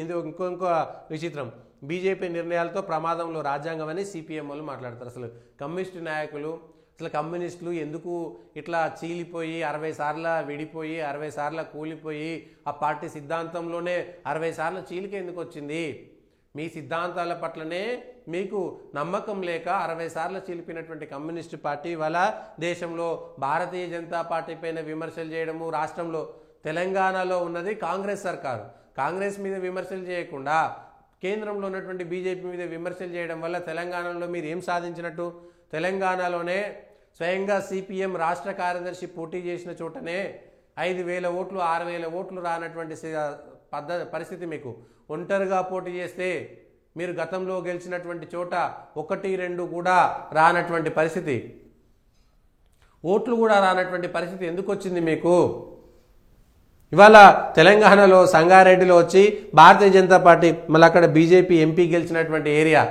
ఇది ఇంకో విచిత్రం. బీజేపీ నిర్ణయాలతో ప్రమాదంలో రాజ్యాంగం అని సిపిఎం వాళ్ళు మాట్లాడతారు. అసలు కమ్యూనిస్టు నాయకులు, అసలు కమ్యూనిస్టులు ఎందుకు ఇట్లా చీలిపోయి 60 సార్లు విడిపోయి 60 సార్లు కూలిపోయి ఆ పార్టీ సిద్ధాంతంలోనే 60 సార్లు చీలిక ఎందుకు వచ్చింది? మీ సిద్ధాంతాల పట్లనే మీకు నమ్మకం లేక 60 సార్లు చీలిపినటువంటి కమ్యూనిస్టు పార్టీ ఇవాళ దేశంలో భారతీయ జనతా పార్టీ పైన విమర్శలు చేయడము, రాష్ట్రంలో తెలంగాణలో ఉన్నది కాంగ్రెస్ సర్కారు, కాంగ్రెస్ మీద విమర్శలు చేయకుండా కేంద్రంలో ఉన్నటువంటి బీజేపీ మీద విమర్శలు చేయడం వల్ల తెలంగాణలో మీరు ఏం సాధించినట్టు? తెలంగాణలోనే స్వయంగా సిపిఎం రాష్ట్ర కార్యదర్శి పోటీ చేసిన చోటనే 5,000 ఓట్లు 6,000 ఓట్లు రానటువంటి పరిస్థితి మీకు. ఒంటరిగా పోటీ చేస్తే మీరు గతంలో గెలిచినటువంటి చోట 1-2 కూడా రానటువంటి పరిస్థితి, ఓట్లు కూడా రానటువంటి పరిస్థితి ఎందుకు వచ్చింది మీకు? ఇవాళ తెలంగాణలో సంగారెడ్డిలో వచ్చి భారతీయ జనతా పార్టీ, మళ్ళీ అక్కడ బీజేపీ ఎంపీ గెలిచినటువంటి ఏరియా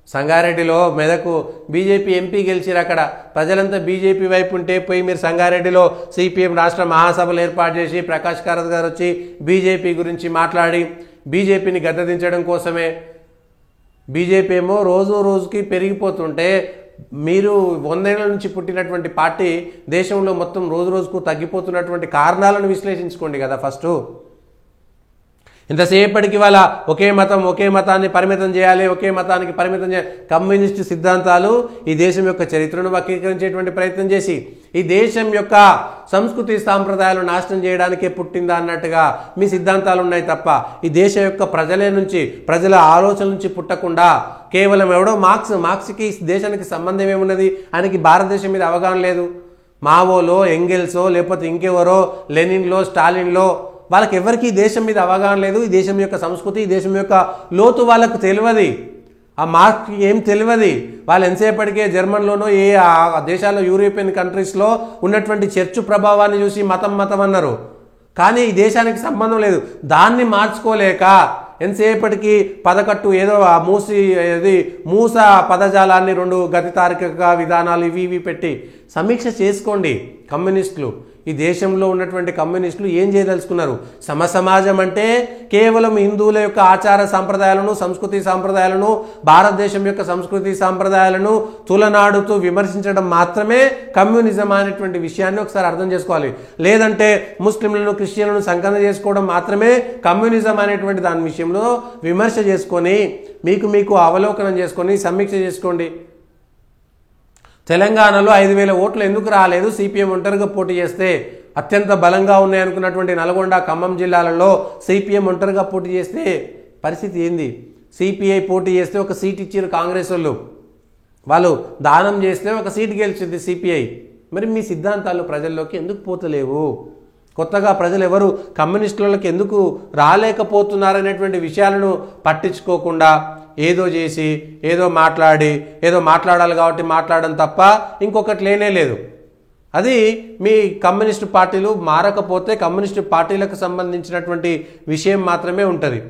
సంగారెడ్డిలో, మెదకు బీజేపీ ఎంపీ గెలిచిరు. అక్కడ ప్రజలంతా బీజేపీ వైపు ఉంటే పోయి మీరు సంగారెడ్డిలో సిపిఎం రాష్ట్ర మహాసభలు ఏర్పాటు చేసి ప్రకాష్ కారత్ గారు వచ్చి బీజేపీ గురించి మాట్లాడి బీజేపీని గద్దెదించడం కోసమే. బీజేపీ ఏమో రోజుకి పెరిగిపోతుంటే మీరు 100 ఏళ్ల నుంచి పుట్టినటువంటి పార్టీ దేశంలో మొత్తం రోజుకు తగ్గిపోతున్నటువంటి కారణాలను విశ్లేషించుకోండి కదా ఫస్ట్. ఇంతసేపటికి వాళ్ళ ఒకే మతాన్ని పరిమితం చేయాలి, ఒకే మతానికి పరిమితం చేయాలి. కమ్యూనిస్టు సిద్ధాంతాలు ఈ దేశం యొక్క చరిత్రను వక్రీకరించేటువంటి ప్రయత్నం చేసి ఈ దేశం యొక్క సంస్కృతి సాంప్రదాయాలు నాశనం చేయడానికే పుట్టిందా అన్నట్టుగా మీ సిద్ధాంతాలు ఉన్నాయి తప్ప ఈ దేశ యొక్క ప్రజల ఆలోచన నుంచి పుట్టకుండా కేవలం ఎవడో మార్క్స్కి దేశానికి సంబంధం ఏమున్నది, ఆయనకి భారతదేశం మీద అవగాహన లేదు. మావోలో, ఎంగెల్సో, లేకపోతే ఇంకెవరో, లెనిన్లో, స్టాలిన్లో, వాళ్ళకి ఎవరికి ఈ దేశం మీద అవగాహన లేదు. ఈ దేశం యొక్క సంస్కృతి, ఈ దేశం యొక్క లోతు వాళ్ళకు తెలియదు. ఆ మార్క్ ఏం తెలియదు. వాళ్ళు ఎంతసేపటికే జర్మన్లోనో ఆ దేశాల్లో యూరోపియన్ కంట్రీస్లో ఉన్నటువంటి చర్చ్ ప్రభావాన్ని చూసి మతం అన్నారు. కానీ ఈ దేశానికి సంబంధం లేదు. దాన్ని మార్చుకోలేక ఎంతసేపటికి పదకట్టు ఏదో ఆ మూస పదజాలాన్ని 2 గతి తార్కిక విధానాలు ఇవి పెట్టి సమీక్ష చేసుకోండి. కమ్యూనిస్టులు, ఈ దేశంలో ఉన్నటువంటి కమ్యూనిస్టులు ఏం చేయదలుచుకున్నారు? సమాజం అంటే కేవలం హిందువుల యొక్క ఆచార సాంప్రదాయాలను, సంస్కృతి సాంప్రదాయాలను, భారతదేశం యొక్క సంస్కృతి సాంప్రదాయాలను తులనాడుతూ విమర్శించడం మాత్రమే కమ్యూనిజం అనేటువంటి విషయాన్ని ఒకసారి అర్థం చేసుకోవాలి. లేదంటే ముస్లింలను, క్రిస్టియన్లను సంకలనం చేసుకోవడం మాత్రమే కమ్యూనిజం అనేటువంటి దాని విషయంలో విమర్శ చేసుకొని మీకు అవలోకనం చేసుకొని సమీక్ష చేసుకోండి. తెలంగాణలో 5,000 ఓట్లు ఎందుకు రాలేదు? సిపిఎం ఒంటరిగా పోటీ చేస్తే అత్యంత బలంగా ఉన్నాయనుకున్నటువంటి నల్గొండ, ఖమ్మం జిల్లాలలో సిపిఎం ఒంటరిగా పోటీ చేస్తే పరిస్థితి ఏంది? సిపిఐ పోటీ చేస్తే ఒక సీట్ ఇచ్చారు కాంగ్రెస్ వాళ్ళు దానం చేస్తే ఒక సీట్ గెలిచింది సిపిఐ. మరి మీ సిద్ధాంతాలు ప్రజల్లోకి ఎందుకు పోతలేవు? కొత్తగా ప్రజలు ఎవరు కమ్యూనిస్టులకు ఎందుకు రాలేకపోతున్నారనేటువంటి విషయాలను పట్టించుకోకుండా ఏదో చేసి ఏదో మాట్లాడాలి కాబట్టి మాట్లాడడం తప్ప ఇంకొకటి లేనే లేదు. అది మీ కమ్యూనిస్టు పార్టీలు మారకపోతే కమ్యూనిస్టు పార్టీలకు సంబంధించినటువంటి విషయం మాత్రమే ఉంటుంది.